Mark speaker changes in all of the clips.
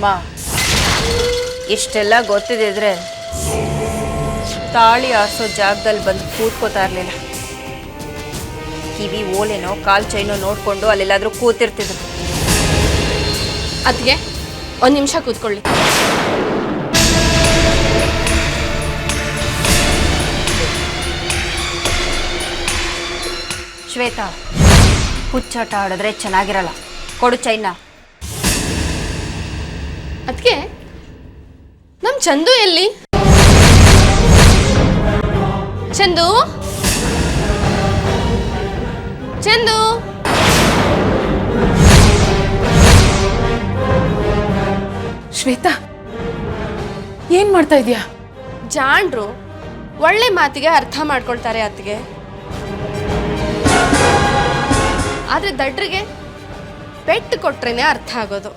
Speaker 1: ಅಮ್ಮ ಇಷ್ಟೆಲ್ಲ ಗೊತ್ತಿದ್ರೆ ತಾಳಿ ಆರಿಸೋ ಜಾಗದಲ್ಲಿ ಬಂದು ಕೂತ್ಕೋತಾ ಇರಲಿಲ್ಲ. ಕಿವಿ ಓಲೆನೋ ಕಾಲ್ ಚೈನೋ ನೋಡ್ಕೊಂಡು ಅಲ್ಲೆಲ್ಲಾದ್ರೂ ಕೂತಿರ್ತಿದ್ರು.
Speaker 2: ಅದಕ್ಕೆ ಒಂದು ನಿಮಿಷ ಕೂತ್ಕೊಳ್ಳಿ.
Speaker 1: ಶ್ವೇತಾ, ಹುಚ್ಚಾಟ ಆಡಿದ್ರೆ ಚೆನ್ನಾಗಿರಲ್ಲ. ಕೊಡು ಚೈನ.
Speaker 2: ಅದಕ್ಕೆ ನಮ್ಮ ಚಂದು ಎಲ್ಲಿ? ಚಂದು ಚಂದು
Speaker 3: ಶ್ವೇತಾ, ಏನ್ ಮಾಡ್ತಾ ಇದೀಯಾ?
Speaker 2: ಜಾಣ್ರು ಒಳ್ಳೆ ಮಾತಿಗೆ ಅರ್ಥ ಮಾಡ್ಕೊಳ್ತಾರೆ ಅತ್ತಿಗೆ. ಆದ್ರೆ ದಡ್ರಿಗೆ ಪೆಟ್ಟು ಕೊಟ್ರೇನೆ ಅರ್ಥ ಆಗೋದು.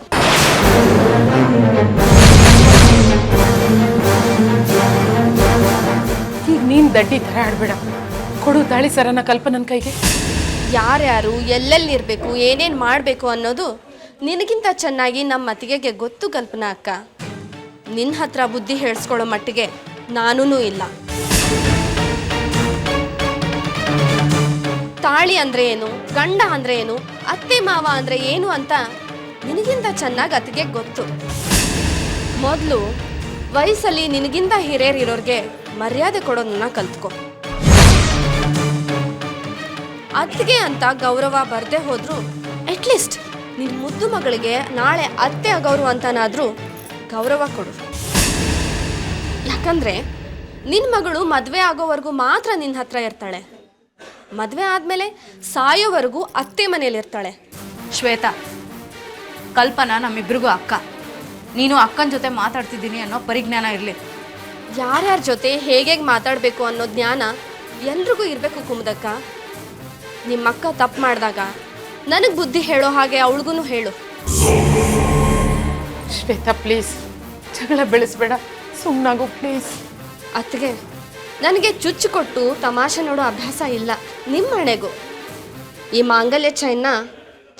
Speaker 3: ಈಗ ನೀನ್ ದಡ್ಡಿ ತರ ಆಡ್ಬೇಡ. ಕೊಡು ತಾಳಿ ಸರನ ಕಲ್ಪನನ್ ಕೈಗೆ.
Speaker 2: ಯಾರ್ಯಾರು ಎಲ್ಲೆಲ್ಲಿ ಇರಬೇಕು, ಏನೇನು ಮಾಡಬೇಕು ಅನ್ನೋದು ನಿನಗಿಂತ ಚೆನ್ನಾಗಿ ನಮ್ಮ ಅತ್ತಿಗೆಗೆ ಗೊತ್ತು ಕಲ್ಪನಾ ಅಕ್ಕ. ನಿನ್ನ ಹತ್ರ ಬುದ್ಧಿ ಹೇಳಿಸ್ಕೊಳ್ಳೋ ಮಟ್ಟಿಗೆ ನಾನೂ ಇಲ್ಲ. ತಾಳಿ ಅಂದ್ರೆ ಏನು, ಗಂಡ ಅಂದ್ರೆ ಏನು, ಅತ್ತೆ ಮಾವ ಅಂದ್ರೆ ಏನು ಅಂತ ನಿನಗಿಂತ ಚೆನ್ನಾಗಿ ಅತ್ತಿಗೆ ಗೊತ್ತು. ಮೊದಲು ವಯಸ್ಸಲ್ಲಿ ನಿನಗಿಂತ ಹಿರಿಯರಿರೋರ್ಗೆ ಮರ್ಯಾದೆ ಕೊಡೋದನ್ನ ಕಲ್ತ್ಕೊ. ಅತ್ತಿಗೆ ಅಂತ ಗೌರವ ಬರದೆ ಹೋದ್ರು ಅಟ್ಲೀಸ್ಟ್ ನಿನ್ನ ಮುದ್ದು ಮಗಳಿಗೆ ನಾಳೆ ಅತ್ತೆ ಆಗೌರವ ಅಂತನಾದ್ರೂ ಗೌರವ ಕೊಡು. ಯಾಕಂದ್ರೆ ನಿನ್ನ ಮಗಳು ಮದುವೆ ಆಗೋವರೆಗೂ ಮಾತ್ರ ನಿನ್ನ ಹತ್ರ ಇರ್ತಾಳೆ. ಮದುವೆ ಆದಮೇಲೆ ಸಾಯೋವರೆಗೂ ಅತ್ತೆ ಮನೇಲಿರ್ತಾಳೆ.
Speaker 4: ಶ್ವೇತಾ, ಕಲ್ಪನಾ ನಮ್ಮಿಬ್ರಿಗೂ ಅಕ್ಕ. ನೀನು ಅಕ್ಕನ ಜೊತೆ ಮಾತಾಡ್ತಿದ್ದೀನಿ ಅನ್ನೋ ಪರಿಜ್ಞಾನ ಇರಲಿ.
Speaker 2: ಯಾರ್ಯಾರ ಜೊತೆ ಹೇಗೆ ಮಾತಾಡಬೇಕು ಅನ್ನೋ ಜ್ಞಾನ ಎಲ್ರಿಗೂ ಇರಬೇಕು ಕುಮುದಕ್ಕ. ನಿಮ್ಮಕ್ಕ ತಪ್ಪು ಮಾಡಿದಾಗ ನನಗೆ ಬುದ್ಧಿ ಹೇಳೋ ಹಾಗೆ ಅವಳಿಗೂ ಹೇಳು.
Speaker 3: ಶ್ವೇತಾ ಪ್ಲೀಸ್, ಜಗಳ ಬೆಳೆಸ್ಬೇಡ, ಸುಮ್ಮನಾಗು ಪ್ಲೀಸ್.
Speaker 2: ಅತ್ತಿಗೆ, ನನಗೆ ಚುಚ್ಚು ಕೊಟ್ಟು ತಮಾಷೆ ನೋಡೋ ಅಭ್ಯಾಸ ಇಲ್ಲ. ನಿಮ್ಮ ಮನೆಗೂ ಈ ಮಾಂಗಲ್ಯ ಚೈನ್ನ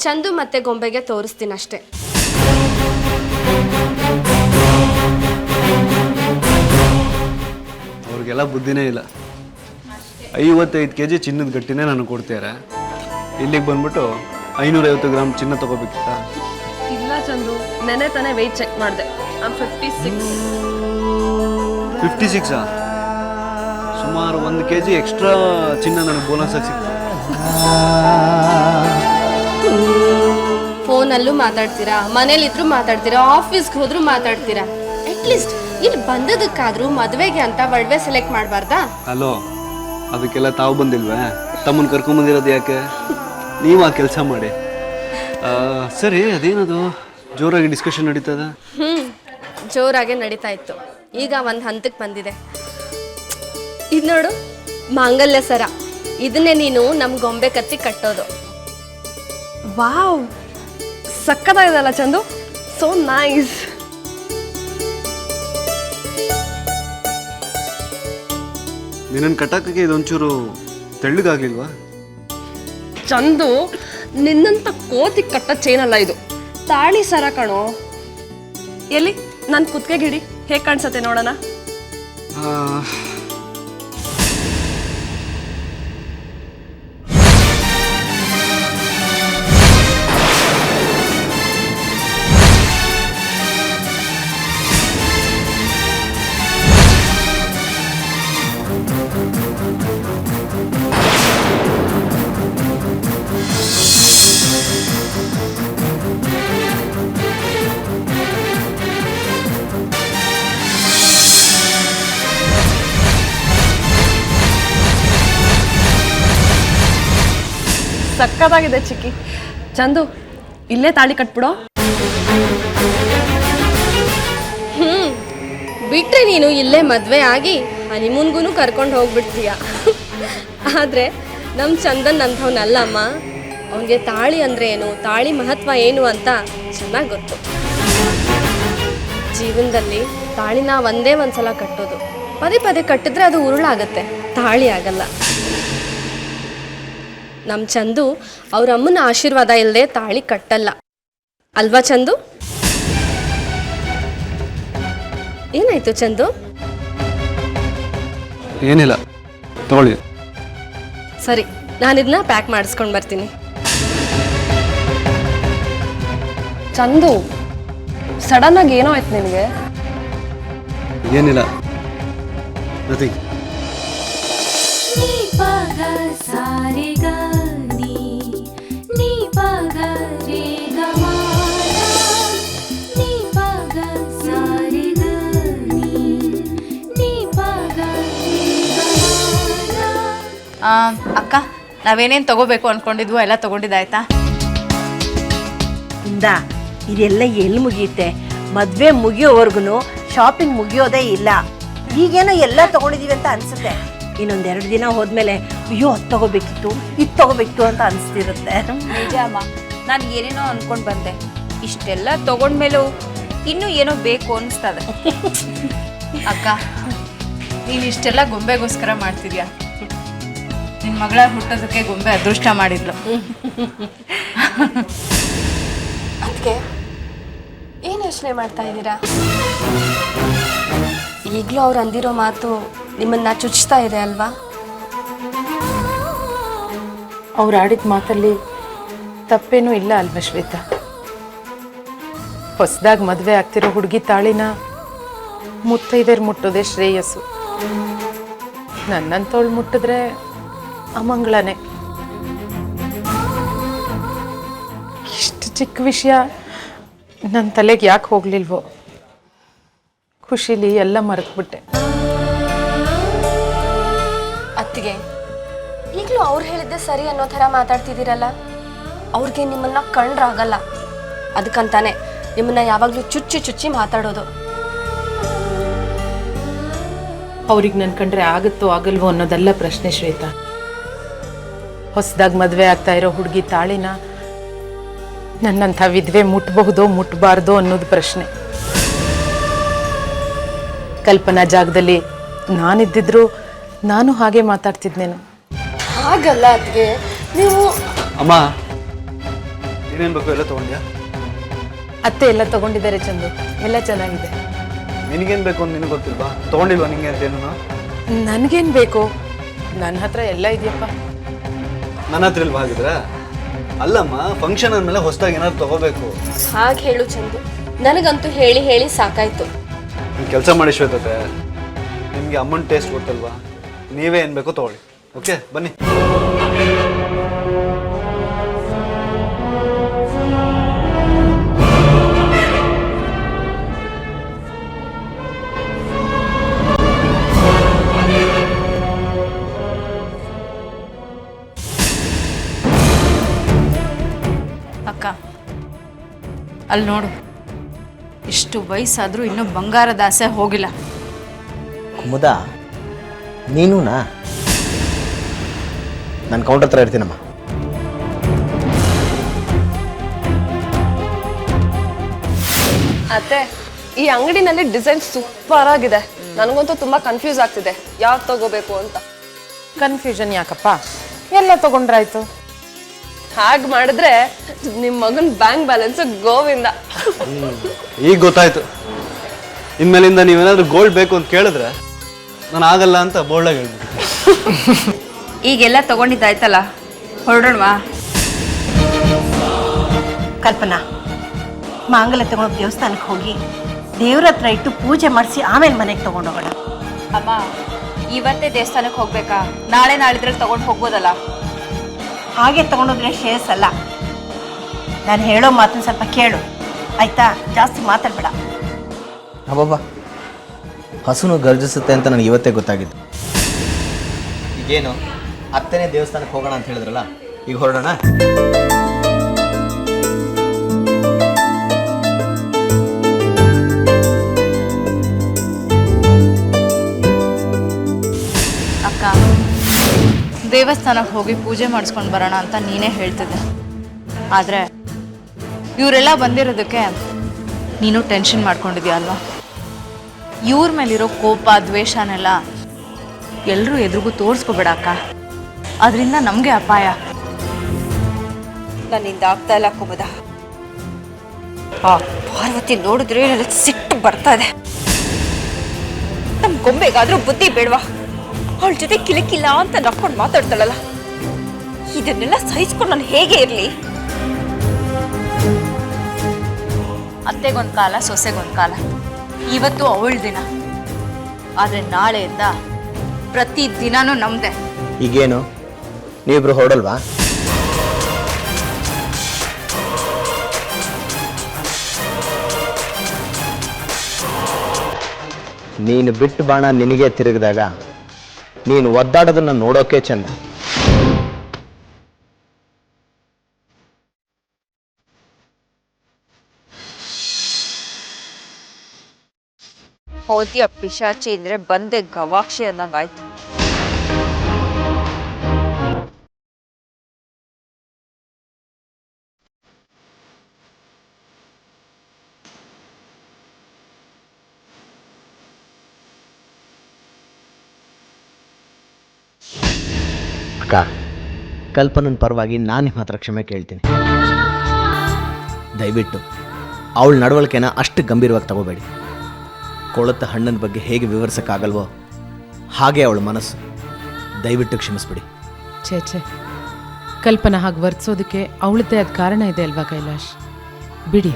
Speaker 2: ಚಂದು ಮತ್ತೆ ಗೊಂಬೆಗೆ ತೋರಿಸ್ತೀನಿ ಅಷ್ಟೆ.
Speaker 5: ಅವ್ರಿಗೆಲ್ಲ ಬುದ್ಧಿನೇ ಇಲ್ಲ. 55 kg ಚಿನ್ನದ ಗಟ್ಟಿನೇ ನನಗೆ ಕೊಡ್ತಾರೆ. ಇಲ್ಲಿಗೆ ಬಂದ್ಬಿಟ್ಟು 550 ಗ್ರಾಮ್ ಚಿನ್ನ ತಗೋಬೇಕಿತ್ತ?
Speaker 6: ಇಲ್ಲ ಚಂದು, ನೆನೆ ತಾನೇ ವೆಯ್ಟ್ ಚೆಕ್ ಮಾಡಿದೆ.
Speaker 5: 56 ಸುಮಾರು 1 kg ಎಕ್ಸ್ಟ್ರಾ ಚಿನ್ನ ನನಗೆ ಬೋನಸ್ ಆಗಿ ಸಿಗ್ತದೆ.
Speaker 2: ಫೋನಲ್ಲೂ ಮಾತಾಡ್ತೀರಾ, ಮನೇಲಿದ್ರು ಮಾತಾಡ್ತೀರಾ, ಆಫೀಸ್ಗೆ ಹೋದ್ರು ಮಾತಾಡ್ತೀರಾ. ಅಟ್ಲೀಸ್ಟ್ ಇಲ್ಲಿ ಬಂದದಕ್ಕಾದ್ರೂ ಮದುವೆಗೆ ಅಂತ ಒಡವೆ ಸೆಲೆಕ್ಟ್ ಮಾಡಬಾರ್ದಾ?
Speaker 5: ಅಲೋ, ಅದಕ್ಕೆಲ್ಲ ತಾವು ಬಂದಿಲ್ವೇ? ತಮ್ಮನ್ನು ಕರ್ಕೊಂಬಂದಿರೋದು ಯಾಕೆ? ನೀವು ಆ ಕೆಲಸ ಮಾಡಿ. ಸರಿ, ಅದೇನದು ಜೋರಾಗಿ ಡಿಸ್ಕಷನ್ ನಡೀತದ?
Speaker 2: ಜೋರಾಗೆ ನಡೀತಾ ಇತ್ತು. ಈಗ ಒಂದು ಹಂತಕ್ಕೆ ಬಂದಿದೆ. ಇದು ನೋಡು, ಮಾಂಗಲ್ಯ ಸರ. ಇದನ್ನೇ ನೀನು ನಮ್ಮ ಗೊಂಬೆ ಕತ್ತಿ ಕಟ್ಟೋದು.
Speaker 6: ವಾವ್, ಸಕ್ಕತ್ತಾಗಿದೆಲ್ಲ ಚಂದು, ಸೋ ನೈಸ್.
Speaker 5: ನಿನ್ನನ್ನು ಕಟ್ಟಾಕಕ್ಕೆ ಇದೊಂಚೂರು ತೆಳ್ಳಗಾಗ್ಲಿಲ್ವಾ?
Speaker 6: ಚಂದು, ನಿನ್ನಂತ ಕೋತಿ ಕಟ್ಟ ಚೈನಲ್ಲ ಇದು, ತಾಳಿ ಸರ ಕಣೋ. ಎಲ್ಲಿ ನನ್ನ ಕುತ್ತಿಗೆಗೆ ಹಿಡಿ, ಹೇಗೆ ಕಾಣಿಸತ್ತೆ ನೋಡೋಣ. ಸಕ್ಕತ್ತಾಗಿದೆ ಚಿಕ್ಕಿ. ಚಂದು, ಇಲ್ಲೇ ತಾಳಿ ಕಟ್ಬಿಡೋ.
Speaker 2: ಬಿಟ್ರೆ ನೀನು ಇಲ್ಲೇ ಮದುವೆ ಆಗಿ ಹನಿಮೂನ್ಗೂ ಕರ್ಕೊಂಡು ಹೋಗ್ಬಿಡ್ತೀಯ. ಆದರೆ ನಮ್ಮ ಚಂದನ್ ಅಂಥವ್ನಲ್ಲಮ್ಮ. ಅವನಿಗೆ ತಾಳಿ ಅಂದರೆ ಏನು, ತಾಳಿ ಮಹತ್ವ ಏನು ಅಂತ ಚೆನ್ನಾಗಿ ಗೊತ್ತು. ಜೀವನದಲ್ಲಿ ತಾಳಿನ ಒಂದೇ ಒಂದ್ಸಲ ಕಟ್ಟೋದು. ಪದೇ ಪದೇ ಕಟ್ಟಿದ್ರೆ ಅದು ಉರುಳಾಗತ್ತೆ, ತಾಳಿ ಆಗಲ್ಲ. ನಮ್ಮ ಚಂದು ಅವ್ರ ಅಮ್ಮನ ಆಶೀರ್ವಾದ ಇಲ್ಲದೆ ತಾಳಿ ಕಟ್ಟಲ್ಲ ಅಲ್ವಾ ಚಂದು? ಏನಾಯ್ತು ಚಂದು?
Speaker 5: ಏನಿಲ್ಲ, ತಗೊಳ್ಳಿ.
Speaker 2: ಸರಿ, ನಾನಿದನ್ನ ಪ್ಯಾಕ್ ಮಾಡಿಸ್ಕೊಂಡು ಬರ್ತೀನಿ.
Speaker 6: ಚಂದು, ಸಡನ್ ಆಗಿ ಏನೋ ಆಯ್ತು ನಿನಗೆ?
Speaker 5: ಏನಿಲ್ಲ, ನಥಿಂಗ್.
Speaker 4: ಅಕ್ಕ, ನಾವೇನೇನು ತಗೋಬೇಕು ಅನ್ಕೊಂಡಿದ್ವೋ ಎಲ್ಲ ತಗೊಂಡಿದ್ದಾಯ್ತಾ?
Speaker 7: ಇಂದ ಇದೆಲ್ಲ ಎಲ್ಲಿ ಮುಗಿಯುತ್ತೆ? ಮದುವೆ ಮುಗಿಯೋವರೆಗೂ ಶಾಪಿಂಗ್ ಮುಗಿಯೋದೇ ಇಲ್ಲ. ಈಗೇನೋ ಎಲ್ಲ ತಗೊಂಡಿದೀವಿ ಅಂತ ಅನ್ಸುತ್ತೆ. ಇನ್ನೊಂದೆರಡು ದಿನ ಹೋದ್ಮೇಲೆ ಅಯ್ಯೋ ಅದು ತಗೋಬೇಕಿತ್ತು, ಇದು ತಗೋಬೇಕಿತ್ತು ಅಂತ ಅನಿಸ್ತಿರುತ್ತೆ.
Speaker 1: ನಿಜ ಅಮ್ಮ, ನಾನು ಏನೇನೋ ಅನ್ಕೊಂಡು ಬಂದೆ. ಇಷ್ಟೆಲ್ಲ ತಗೊಂಡ್ಮೇಲೂ ಇನ್ನೂ ಏನೋ ಬೇಕು ಅನಿಸ್ತದೆ.
Speaker 4: ಅಕ್ಕ, ನೀನು ಇಷ್ಟೆಲ್ಲ ಗೊಂಬೆಗೋಸ್ಕರ ಮಾಡ್ತಿದ್ಯಾ? ನಿನ್ನ ಮಗಳ ಹುಟ್ಟೋದಕ್ಕೆ ಗೊಂಬೆ ಅದೃಷ್ಟ ಮಾಡಿದ್ಲು.
Speaker 2: ಅದಕ್ಕೆ ಏನು ಯೋಚನೆ ಮಾಡ್ತಾ ಇದ್ದೀರಾ? ಈಗಲೂ ಅವ್ರು ಅಂದಿರೋ ಮಾತು ನಿಮ್ಮನ್ನ ಚುಚ್ತಾ ಇದೆ ಅಲ್ವಾ?
Speaker 3: ಅವ್ರು ಆಡಿದ ಮಾತಲ್ಲಿ ತಪ್ಪೇನೂ ಇಲ್ಲ ಅಲ್ವಾ ಶ್ವೇತಾ? ಹೊಸದಾಗಿ ಮದುವೆ ಆಗ್ತಿರೋ ಹುಡುಗಿ ತಾಳಿನ ಮುತ್ತೈದೆರು ಮುಟ್ಟೋದೇ ಶ್ರೇಯಸ್ಸು. ನನ್ನಂತವಳು ಮುಟ್ಟಿದ್ರೆ ಅಮಂಗಳನೇ. ಇಷ್ಟು ಚಿಕ್ಕ ವಿಷಯ ನನ್ನ ತಲೆಗೆ ಯಾಕೆ ಹೋಗ್ಲಿಲ್ವೋ? ಖುಷಿಲಿ ಎಲ್ಲ ಮರೆತುಬಿಟ್ಟೆ.
Speaker 2: ಅತ್ತಿಗೆ, ಈಗಲೂ ಅವ್ರು ಹೇಳಿದ್ದೆ ಸರಿ ಅನ್ನೋ ಥರ ಮಾತಾಡ್ತಿದ್ದೀರಲ್ಲ. ಅವ್ರಿಗೆ ನಿಮ್ಮನ್ನ ಕಂಡ್ರಾಗಲ್ಲ, ಅದಕ್ಕಂತಾನೆ ನಿಮ್ಮನ್ನ ಯಾವಾಗಲೂ ಚುಚ್ಚಿ ಚುಚ್ಚಿ ಮಾತಾಡೋದು.
Speaker 3: ಅವ್ರಿಗೆ ನನ್ನ ಕಂಡ್ರೆ ಆಗುತ್ತೋ ಆಗಲ್ವೋ ಅನ್ನೋದೆಲ್ಲ ಪ್ರಶ್ನೆ ಶ್ವೇತಾ. ಹೊಸದಾಗಿ ಮದುವೆ ಆಗ್ತಾ ಇರೋ ಹುಡುಗಿ ತಾಳಿನ ನನ್ನಂಥ ವಿಧವೆ ಮುಟ್ಟಬಹುದೋ ಮುಟ್ಟಬಾರ್ದೋ ಅನ್ನೋದು ಪ್ರಶ್ನೆ. ಕಲ್ಪನಾ ಜಾಗದಲ್ಲಿ ನಾನಿದ್ದಿದ್ರು ನಾನು ಹಾಗೆ ಮಾತಾಡ್ತಿದ್ನೇನು?
Speaker 2: ಹಾಗಲ್ಲ ಅತ್ತಿಗೆ, ನೀವು
Speaker 5: ಅಮ್ಮ, ಏನೇನು ಬೇಕು ಎಲ್ಲ ತಗೊಂಡ್ಯಾ?
Speaker 3: ಅತ್ತೆ ಎಲ್ಲ ತಗೊಂಡಿದ್ದಾರೆ ಚಂದು, ಎಲ್ಲ ಚೆನ್ನಾಗಿದೆ.
Speaker 5: ನಿನಗೇನು ಬೇಕು ಅಂತ ನಿನಗೆ ಗೊತ್ತಿಲ್ವಾ? ತಗೊಂಡಿಲ್ವಾ ನಿಂಗೆ ಅಂತೇನು?
Speaker 3: ನನಗೇನು ಬೇಕು? ನನ್ನ ಹತ್ರ ಎಲ್ಲ ಇದೆಯಪ್ಪ.
Speaker 5: ನನ್ನ ಹತ್ರ ಇಲ್ವಾ ಹಾಗಿದ್ರೆ? ಅಲ್ಲಮ್ಮ, ಫಂಕ್ಷನ್ ಅಂದಮೇಲೆ ಹೊಸದಾಗಿ ಏನಾದ್ರು ತಗೋಬೇಕು.
Speaker 2: ಹಾಗೆ ಹೇಳು ಚಂದು, ನನಗಂತೂ ಹೇಳಿ ಹೇಳಿ ಸಾಕಾಯ್ತು.
Speaker 5: ನೀವು ಕೆಲಸ ಮಾಡಿ ಶ್ವೇತತೆ, ನಿಮಗೆ ಅಮ್ಮನ ಟೇಸ್ಟ್ ಗೊತ್ತಲ್ವಾ? ನೀವೇ ಏನು ಬೇಕೋ ತಗೊಳ್ಳಿ. ಓಕೆ, ಬನ್ನಿ.
Speaker 4: ಅಕ್ಕ, ಅಲ್ಲಿ ನೋಡು, ಇಷ್ಟು ವಯಸ್ಸಾದರೂ ಇನ್ನೂ ಬಂಗಾರದ ಆಸೆ ಹೋಗಿಲ್ಲ.
Speaker 8: ಕುಮುದ, ನೀನುನಾ? ನಾನು ಕೌಂಟರ್ ಹತ್ರ ಇರ್ತೀನಮ್ಮ.
Speaker 6: ಅತ್ತೆ, ಈ ಅಂಗಡಿನಲ್ಲಿ ಡಿಸೈನ್ ಸೂಪರ್ ಆಗಿದೆ. ನನಗಂತೂ ತುಂಬಾ ಕನ್ಫ್ಯೂಸ್ ಆಗ್ತಿದೆ ಯಾವ್ದು ತಗೋಬೇಕು ಅಂತ.
Speaker 3: ಕನ್ಫ್ಯೂಷನ್ ಯಾಕಪ್ಪ? ಎಲ್ಲ ತಗೊಂಡ್ರಾಯ್ತು.
Speaker 6: ಹಾಗೆ ಮಾಡಿದ್ರೆ ನಿಮ್ಮ ಮಗನ ಬ್ಯಾಂಕ್ ಬ್ಯಾಲೆನ್ಸ್ ಗೋವಿಂದ.
Speaker 5: ಈಗ ಗೊತ್ತಾಯ್ತು. ಇನ್ಮೇಲಿಂದ ನೀವೇನಾದ್ರೂ ಗೋಲ್ಡ್ ಬೇಕು ಅಂತ ಕೇಳಿದ್ರೆ ನಾನು ಆಗಲ್ಲ ಅಂತ ಬೋಲ್ಡಾಗಿ ಹೇಳ್ಬಿಟ್ಟು.
Speaker 1: ಈಗೆಲ್ಲ ತಗೊಂಡಿದ್ದಾಯ್ತಲ್ಲ, ಹೊರಡೋಣವಾ?
Speaker 7: ಕಲ್ಪನಾ, ಮಾಂಗಲ್ಯ ತಗೊಂಡು ದೇವಸ್ಥಾನಕ್ಕೆ ಹೋಗಿ ದೇವ್ರ ಹತ್ರ ಇಟ್ಟು ಪೂಜೆ ಮಾಡಿಸಿ ಆಮೇಲೆ ಮನೆಗೆ ತಗೊಂಡೋಗೋಣ.
Speaker 1: ಅಮ್ಮ, ಇವತ್ತೇ ದೇವಸ್ಥಾನಕ್ಕೆ ಹೋಗ್ಬೇಕಾ? ನಾಳೆ ನಾಳಿದ್ರಲ್ಲಿ ತಗೊಂಡು ಹೋಗ್ಬೋದಲ್ಲ?
Speaker 7: ಹಾಗೆ ತಗೊಂಡೋದ್ರೆ ಶ್ರೇಯಸ್ ಅಲ್ಲ. ನಾನು ಹೇಳೋ ಮಾತನ್ನು ಸ್ವಲ್ಪ ಕೇಳು ಆಯ್ತಾ? ಜಾಸ್ತಿ ಮಾತಾಡಬೇಡ.
Speaker 8: ಅಬ್ಬಬ್ಬಾ, ಹಸುನು ಗರ್ಜಿಸುತ್ತೆ ಅಂತ ನನಗೆ ಇವತ್ತೇ ಗೊತ್ತಾಗಿತ್ತು. ಈಗೇನು ಅತ್ತನೇ ದೇವಸ್ಥಾನಕ್ಕೆ ಹೋಗೋಣ ಅಂತ ಹೇಳಿದ್ರಲ್ಲ, ಈಗ ಹೊರಡೋಣ.
Speaker 4: ಅಕ್ಕ, ದೇವಸ್ಥಾನಕ್ಕೆ ಹೋಗಿ ಪೂಜೆ ಮಾಡಿಸ್ಕೊಂಡು ಬರೋಣ ಅಂತ ನೀನೇ ಹೇಳ್ತಿದ್ದೆ. ಆದರೆ ಇವರೆಲ್ಲ ಬಂದಿರೋದಕ್ಕೆ ನೀನು ಟೆನ್ಷನ್ ಮಾಡ್ಕೊಂಡಿದ್ಯಾ ಅಲ್ವಾ? ಇವ್ರ ಮೇಲಿರೋ ಕೋಪ ದ್ವೇಷನೆಲ್ಲ ಎಲ್ಲರೂ ಎದುರಿಗೂ ತೋರಿಸ್ಕೋಬೇಡ ಅಕ್ಕ, ಅದರಿಂದ ನಮಗೆ ಅಪಾಯ.
Speaker 1: ನನ್ನಿಂದ ಆಗ್ತಾ ಇಲ್ಲ ಕುಮುದ. ಆ ಪಾರ್ವತಿ ನೋಡಿದ್ರೆ ನನಗೆ ಸಿಟ್ಟು ಬರ್ತಾ ಇದೆ. ಗೊಂಬೆಗಾದ್ರೂ ಬುದ್ಧಿ ಬೇಡವಾ? ಅವಳ ಜೊತೆ ಕಿಲಕಿಲ್ಲ ಅಂತ ನಕ್ಕೊಂಡು ಮಾತಾಡ್ತಾಳಲ್ಲ, ಇದನ್ನೆಲ್ಲ ಸಹಿಸ್ಕೊಂಡು ನಾನು ಹೇಗೆ ಇರ್ಲಿ?
Speaker 4: ಅತ್ತೆಗೊಂದು ಕಾಲ, ಸೊಸೆಗೊಂದು ಕಾಲ. ಇವತ್ತು ಅವಳ ದಿನ, ಆದರೆ ನಾಳೆಯಿಂದ ಪ್ರತಿ ದಿನಾನೂ ನಮ್ದೆ.
Speaker 8: ಈಗೇನು ನೀವಿಬ್ರು ಹೊರಡಲ್ವಾ? ನೀನು ಬಿಟ್ಟು ಬಾಣ ನಿನಗೆ ತಿರುಗಿದಾಗ ನೀನು ಒದ್ದಾಡೋದನ್ನ ನೋಡೋಕೆ ಚಂದ.
Speaker 1: ಹೋದ್ಯ ಪಿಶಾಚಿ ಅಂದ್ರೆ ಬಂದೆ ಗವಾಕ್ಷಿ ಅನ್ನಂಗಾಯ್ತು.
Speaker 8: ಅಕ್ಕ, ಕಲ್ಪನನ ಪರವಾಗಿ ನಾನು ನಿಮ್ಮ ಹತ್ರ ಕ್ಷಮೆ ಕೇಳ್ತೀನಿ. ದಯವಿಟ್ಟು ಅವಳ ನಡವಳಿಕೆನ ಅಷ್ಟು ಗಂಭೀರವಾಗಿ ತಗೋಬೇಡಿ. ಕೊಳತ ಹಣ್ಣನ ಬಗ್ಗೆ ಹೇಗೆ ವಿವರಿಸೋಕ್ಕಾಗಲ್ವೋ ಹಾಗೆ ಅವಳ ಮನಸ್ಸು. ದಯವಿಟ್ಟು ಕ್ಷಮಿಸ್ಬಿಡಿ.
Speaker 3: ಛೇ, ಕಲ್ಪನಾ ಹಾಗೆ ವರ್ತಿಸೋದಕ್ಕೆ ಅವಳದ್ದೇ ಆದ ಕಾರಣ ಇದೆ ಅಲ್ವಾ ಕೈಲಾಶ್? ಬಿಡಿ,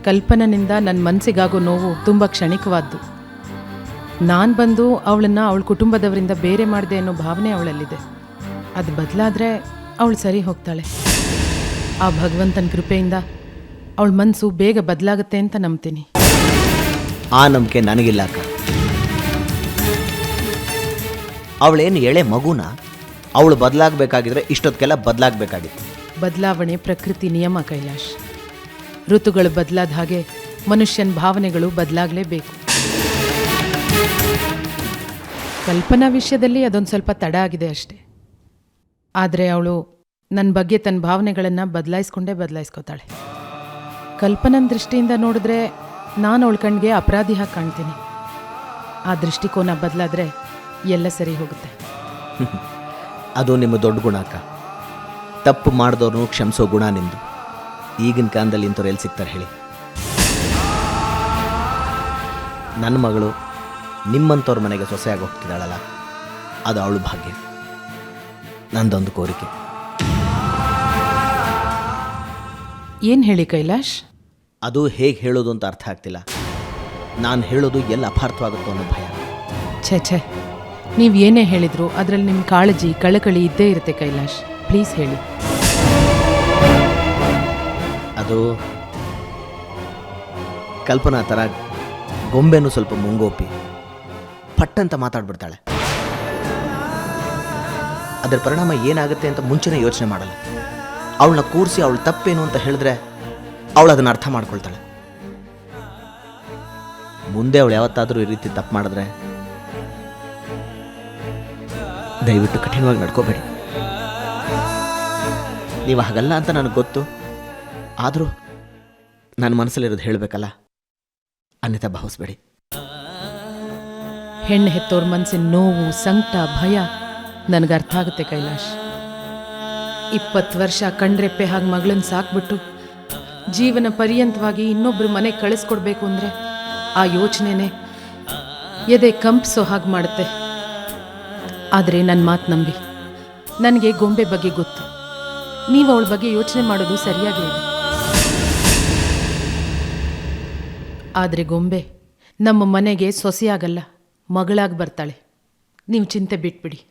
Speaker 3: ಕಲ್ಪನನಿಂದ ನನ್ನ ಮನಸ್ಸಿಗಾಗೋ ನೋವು ತುಂಬ ಕ್ಷಣಿಕವಾದ್ದು. ನಾನು ಬಂದು ಅವಳನ್ನು ಅವಳ ಕುಟುಂಬದವರಿಂದ ಬೇರೆ ಮಾಡಿದೆ ಅನ್ನೋ ಭಾವನೆ ಅವಳಲ್ಲಿದೆ. ಅದು ಬದಲಾದರೆ ಅವಳು ಸರಿ ಹೋಗ್ತಾಳೆ. ಆ ಭಗವಂತನ ಕೃಪೆಯಿಂದ ಅವಳ ಮನಸ್ಸು ಬೇಗ ಬದಲಾಗುತ್ತೆ ಅಂತ ನಂಬ್ತೀನಿ.
Speaker 8: ಆ ನಂಬಿಕೆ ನನಗಿಲ್ಲ ಅಕ್ಕ. ಅವಳೇನು ಎಳೆ ಮಗುನ, ಅವಳು ಬದಲಾಗಬೇಕಾಗಿದ್ರೆ ಇಷ್ಟೊತ್ತಿಗೆಲ್ಲ ಬದಲಾಗಬೇಕಾಗಿತ್ತು.
Speaker 3: ಬದಲಾವಣೆ ಪ್ರಕೃತಿ ನಿಯಮ ಕೈಲಾಶ್. ಋತುಗಳು ಬದಲಾದ ಹಾಗೆ ಮನುಷ್ಯನ ಭಾವನೆಗಳು ಬದಲಾಗಲೇಬೇಕು. ಕಲ್ಪನಾ ವಿಷಯದಲ್ಲಿ ಅದೊಂದು ಸ್ವಲ್ಪ ತಡ ಆಗಿದೆ ಅಷ್ಟೆ. ಆದರೆ ಅವಳು ನನ್ನ ಬಗ್ಗೆ ತನ್ನ ಭಾವನೆಗಳನ್ನು ಬದಲಾಯಿಸ್ಕೋತಾಳೆ. ಕಲ್ಪನನ ದೃಷ್ಟಿಯಿಂದ ನೋಡಿದ್ರೆ ನಾನು ಅವಳ ಕಣ್ಣಿಗೆ ಅಪರಾಧಿ ಹಾಗೆ ಕಾಣ್ತೀನಿ. ಆ ದೃಷ್ಟಿಕೋನ ಬದಲಾದರೆ ಎಲ್ಲ ಸರಿ ಹೋಗುತ್ತೆ.
Speaker 8: ಅದು ನಿಮ್ಮ ದೊಡ್ಡ ಗುಣ ಅಕ್ಕ. ತಪ್ಪು ಮಾಡಿದವ್ರನ್ನೂ ಕ್ಷಮಿಸೋ ಗುಣ ನಿಮ್ಮದು. ಈಗಿನ ಕಾಲದಲ್ಲಿ ಇಂಥವ್ರು ಎಲ್ಲಿ ಸಿಗ್ತಾರೆ ಹೇಳಿ? ನನ್ನ ಮಗಳು ನಿಮ್ಮಂಥವ್ರ ಮನೆಗೆ ಸೊಸೆಯಾಗಿ ಹೋಗ್ತಿದ್ದಾಳಲ್ಲ, ಅದು ಅವಳು ಭಾಗ್ಯ. ನಂದೊಂದು ಕೋರಿಕೆ.
Speaker 3: ಏನು ಹೇಳಿ ಕೈಲಾಶ್?
Speaker 8: ಅದು ಹೇಗೆ ಹೇಳೋದು ಅಂತ ಅರ್ಥ ಆಗ್ತಿಲ್ಲ. ನಾನು ಹೇಳೋದು ಎಲ್ಲ ಅಪಾರ್ಥವಾಗುತ್ತೋ ಅನ್ನೋ ಭಯ.
Speaker 3: ಛೇ, ನೀವು ಏನೇ ಹೇಳಿದ್ರು ಅದರಲ್ಲಿ ನಿಮ್ಮ ಕಾಳಜಿ ಕಳಕಳಿ ಇದ್ದೇ ಇರುತ್ತೆ ಕೈಲಾಶ್. ಪ್ಲೀಸ್ ಹೇಳಿ.
Speaker 8: ಅದು ಕಲ್ಪನಾ ಥರ ಗೊಂಬೆನೂ ಸ್ವಲ್ಪ ಮುಂಗೋಪಿ ಪಟ್ಟಂತ ಮಾತಾಡ್ಬಿಡ್ತಾಳೆ. ಅದರ ಪರಿಣಾಮ ಏನಾಗುತ್ತೆ ಅಂತ ಮುಂಚೆನೇ ಯೋಚನೆ ಮಾಡಲ್ಲ. ಅವಳನ್ನ ಕೂರಿಸಿ ಅವಳು ತಪ್ಪೇನು ಅಂತ ಹೇಳಿದ್ರೆ ಅವಳು ಅದನ್ನು ಅರ್ಥ ಮಾಡ್ಕೊಳ್ತಾಳೆ. ಮುಂದೆ ಅವಳು ಯಾವತ್ತಾದರೂ ಈ ರೀತಿ ತಪ್ಪು ಮಾಡಿದ್ರೆ ದಯವಿಟ್ಟು ಕಠಿಣವಾಗಿ ನಡ್ಕೋಬೇಡಿ. ನೀವು ಹಾಗಲ್ಲ ಅಂತ ನನಗೆ ಗೊತ್ತು. ಆದರೂ ನನ್ನ ಮನಸ್ಸಲ್ಲಿರೋದು ಹೇಳಬೇಕಲ್ಲ, ಅನ್ಯತಾ ಭಾವಿಸ್ಬೇಡಿ.
Speaker 3: ಹೆಣ್ಣು ಹೆತ್ತೋರ್ ಮನಸ್ಸಿನ ನೋವು, ಸಂಕಟ, ಭಯ ನನಗೆ ಅರ್ಥ ಆಗುತ್ತೆ ಕೈಲಾಶ್. 20 ವರ್ಷ ಕಣ್ರೆಪ್ಪೆ ಹಾಗೆ ಮಗಳನ್ನ ಸಾಕ್ಬಿಟ್ಟು ಜೀವನ ಪರ್ಯಂತವಾಗಿ ಇನ್ನೊಬ್ರು ಮನೆಗೆ ಕಳಿಸ್ಕೊಡ್ಬೇಕು ಅಂದರೆ ಆ ಯೋಚನೆನೇ ಎದೆ ಕಂಪಿಸೋ ಹಾಗೆ ಮಾಡುತ್ತೆ. ಆದರೆ ನನ್ನ ಮಾತು ನಂಬಿ, ನನಗೆ ಗೊಂಬೆ ಬಗ್ಗೆ ಗೊತ್ತು. ನೀವು ಅವಳ ಬಗ್ಗೆ ಯೋಚನೆ ಮಾಡೋದು ಸರಿಯಾಗೇ ಇದೆ. ಆದರೆ ಗೊಂಬೆ ನಮ್ಮ ಮನೆಗೆ ಸೊಸೆಯಾಗಲ್ಲ, ಮಗಳಾಗಿ ಬರ್ತಾಳೆ. ನೀವು ಚಿಂತೆ ಬಿಟ್ಬಿಡಿ.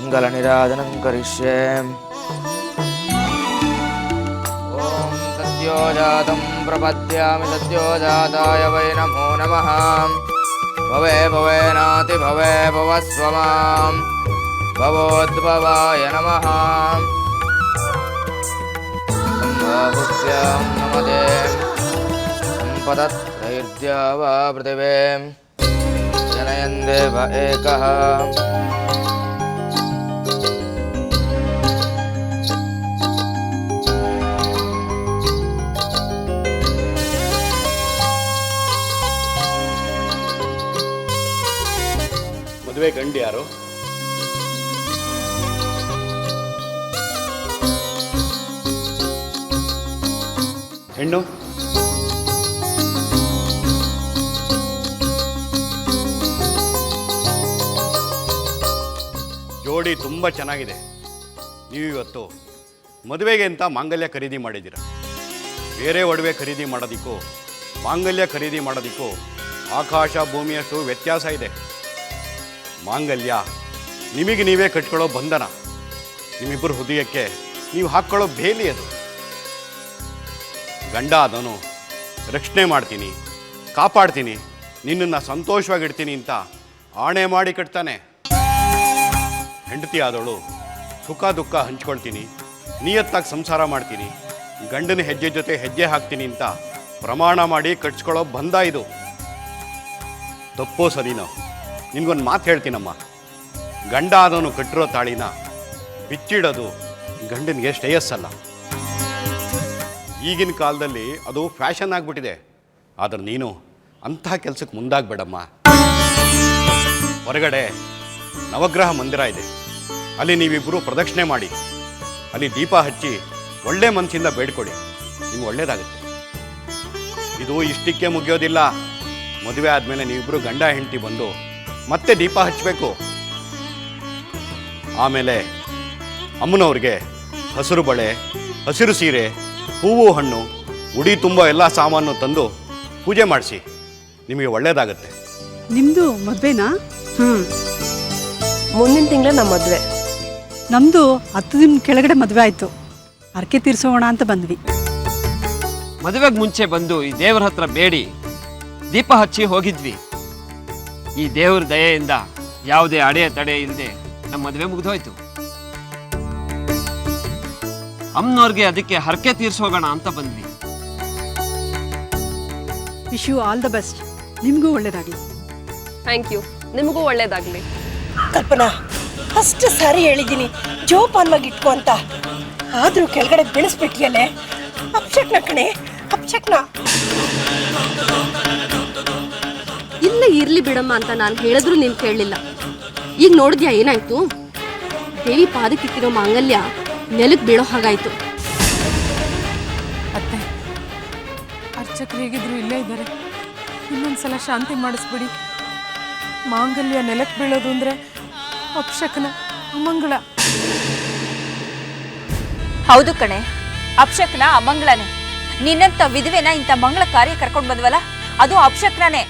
Speaker 9: ಮಂಗಲನಿರಾಧನಂ ಕರಿಷ್ಯೆ. ಓಂ ಸದ್ಯೋಜಾತಂ ಪ್ರಪದ್ಯಾಮಿ ಸದ್ಯೋಜಾತಾಯ ವೈ ನಮೋ ನಮಃ. ಭವೇ ಭವೇನಾತಿ ಭವೇ ಭವಸ್ವ ಮಾಂ ಭವೋದ್ಭವಾಯ ನಮಃ ಸಂಭಾಹುಭ್ಯಾಂ ನಮದೇ ಸಂಪದತ್ರೈರ್ದ್ಯಾವ ಪೃಥಿವೀ ಜನಯನ್ ದೇವ ಏಕಃ
Speaker 5: ಮದುವೆ ಗಂಡು ಯಾರು? ಹೆಣ್ಣು? ಜೋಡಿ ತುಂಬ ಚೆನ್ನಾಗಿದೆ. ನೀವಿವತ್ತು ಮದುವೆಗೆ ಅಂತ ಮಾಂಗಲ್ಯ ಖರೀದಿ ಮಾಡಿದ್ದೀರ. ಬೇರೆ ಒಡವೆ ಖರೀದಿ ಮಾಡೋದಕ್ಕೂ ಮಾಂಗಲ್ಯ ಖರೀದಿ ಮಾಡೋದಕ್ಕೂ ಆಕಾಶ ಭೂಮಿಯಷ್ಟು ವ್ಯತ್ಯಾಸ ಇದೆ. ಮಾಂಗಲ್ಯ ನಿಮಗೆ ನೀವೇ ಕಟ್ಕೊಳ್ಳೋ ಬಂಧನ, ನಿಮ್ಮಿಬ್ಬರು ಹೃದಯಕ್ಕೆ ನೀವು ಹಾಕ್ಕೊಳ್ಳೋ ಬೇಲಿ ಅದು. ಗಂಡ ಆದವನು ರಕ್ಷಣೆ ಮಾಡ್ತೀನಿ, ಕಾಪಾಡ್ತೀನಿ, ನಿನ್ನನ್ನು ಸಂತೋಷವಾಗಿಡ್ತೀನಿ ಅಂತ ಆಣೆ ಮಾಡಿ ಕಟ್ತಾನೆ. ಹೆಂಡತಿ ಆದವಳು ಸುಖ ದುಃಖ ಹಂಚ್ಕೊಳ್ತೀನಿ, ನಿಯತ್ತಾಗಿ ಸಂಸಾರ ಮಾಡ್ತೀನಿ, ಗಂಡನ ಹೆಜ್ಜೆ ಜೊತೆ ಹೆಜ್ಜೆ ಹಾಕ್ತೀನಿ ಅಂತ ಪ್ರಮಾಣ ಮಾಡಿ ಕಟ್ಸ್ಕೊಳ್ಳೋ ಬಂಧ ಇದು. ತಪ್ಪೋ ಸರಿನೋ ನಿನ್ಗೊಂದು ಮಾತು ಹೇಳ್ತೀನಮ್ಮ, ಗಂಡ ಆದವನು ಕಟ್ಟಿರೋ ತಾಳಿನ ಬಿಚ್ಚಿಡೋದು ಗಂಡನಿಗೆ ಶ್ರೇಯಸ್ಸಲ್ಲ. ಈಗಿನ ಕಾಲದಲ್ಲಿ ಅದು ಫ್ಯಾಷನ್ ಆಗಿಬಿಟ್ಟಿದೆ. ಆದರೆ ನೀನು ಅಂತಹ ಕೆಲಸಕ್ಕೆ ಮುಂದಾಗಬೇಡಮ್ಮ. ಹೊರಗಡೆ ನವಗ್ರಹ ಮಂದಿರ ಇದೆ, ಅಲ್ಲಿ ನೀವಿಬ್ಬರು ಪ್ರದಕ್ಷಿಣೆ ಮಾಡಿ, ಅಲ್ಲಿ ದೀಪ ಹಚ್ಚಿ ಒಳ್ಳೆ ಮನಸ್ಸಿಂದ ಬೇಡ್ಕೊಡಿ, ನಿಮ್ಗೆ ಒಳ್ಳೇದಾಗುತ್ತೆ. ಇದು ಇಷ್ಟಕ್ಕೆ ಮುಗಿಯೋದಿಲ್ಲ. ಮದುವೆ ಆದಮೇಲೆ ನೀವಿಬ್ಬರು ಗಂಡ ಹೆಂಡತಿ ಬಂದು ಮತ್ತೆ ದೀಪ ಹಚ್ಚಬೇಕು. ಆಮೇಲೆ ಅಮ್ಮನವ್ರಿಗೆ ಹಸಿರು ಬಳೆ, ಹಸಿರು ಸೀರೆ, ಹೂವು ಹಣ್ಣು, ಉಡಿ ತುಂಬ ಎಲ್ಲ ಸಾಮಾನು ತಂದು ಪೂಜೆ ಮಾಡಿಸಿ, ನಿಮಗೆ ಒಳ್ಳೇದಾಗತ್ತೆ.
Speaker 10: ನಿಮ್ಮದು ಮದುವೆನಾ?
Speaker 6: ಮುಂದಿನ ತಿಂಗಳ ನಮ್ಮ ಮದುವೆ.
Speaker 10: ನಮ್ಮದು 10 ದಿನ ಕೆಳಗಡೆ ಮದುವೆ ಆಯಿತು. ಹರಕೆ ತೀರ್ಸೋಣ ಅಂತ ಬಂದ್ವಿ.
Speaker 11: ಮದುವೆಗೆ ಮುಂಚೆ ಬಂದು ಈ ದೇವರ ಹತ್ರ ಬೇಡಿ ದೀಪ ಹಚ್ಚಿ ಹೋಗಿದ್ವಿ. ಈ ದೇವ್ರ ದಯೆಯಿಂದ ಯಾವುದೇ ಅಡೆ ತಡೆ ಇಲ್ಲದೆ ನಮ್ಮ ಮದುವೆ ಮುಗಿದೋಯ್ತು. ಅಮ್ಮನವ್ರಿಗೆ ಅದಕ್ಕೆ ಹರಕೆ ತೀರ್ಸೋಗೋಣ ಅಂತ ಬಂದ್ವಿ.
Speaker 10: Wish you all the best. ನಿಮಗೂ ಒಳ್ಳೇದಾಗಲಿ.
Speaker 6: ಥ್ಯಾಂಕ್ ಯು, ನಿಮಗೂ ಒಳ್ಳೇದಾಗಲಿ.
Speaker 7: ಕಲ್ಪನಾ, ಅಷ್ಟು ಸಾರಿ ಹೇಳಿದ್ದೀನಿ ಜೋಪಾನವಾಗಿ ಇಟ್ಕೊ ಅಂತ, ಆದ್ರೂ ಕೆಳಗಡೆ ಬೆಳೆಸ್ಬಿಟ್ಟಿಯಲ್ಲೇ. ಅಪ್ಶಕ್ನ ಕಣೆ, ಅಪ್ಶಕ್ನ.
Speaker 2: ಇಲ್ಲ ಇರ್ಲಿ ಬಿಡಮ್ಮ ಅಂತ ನಾನು ಹೇಳಿದ್ರು ನೀನು ಕೇಳಲಿಲ್ಲ. ಈಗ ನೋಡಿದ್ಯಾ ಏನಾಯ್ತು? ದೇವಿ ಪಾದಕ್ಕಿಟ್ಟಿರೋ ಮಾಂಗಲ್ಯ ನೆಲಕ್ಕೆ ಬೀಳೋ ಹಾಗಾಯ್ತು.
Speaker 3: ಅತ್ತೆ, ಅರ್ಚಕರು ಹೇಗಿದ್ರು ಇಲ್ಲೇ ಇದ್ದಾರೆ. ಇನ್ನೊಂದ್ಸಲ ಶಾಂತಿ ಮಾಡಿಸ್ಬಿಡಿ. ಮಾಂಗಲ್ಯ ನೆಲಕ್ಕೆ ಬೀಳೋದು ಅಂದರೆ ಅಪಶಕನ, ಅಮಂಗಳ.
Speaker 1: ಹೌದು ಕಣೆ, ಅಪಶಕ್ನ ಅಮಂಗಳನೇ. ನಿನ್ನಂತ ವಿಧವೆನ ಇಂಥ ಮಂಗಳ ಕಾರ್ಯ ಕರ್ಕೊಂಡು ಬಂದ್ವಲ್ಲ, ಅದು ಅಪಶಕ್ನೇ.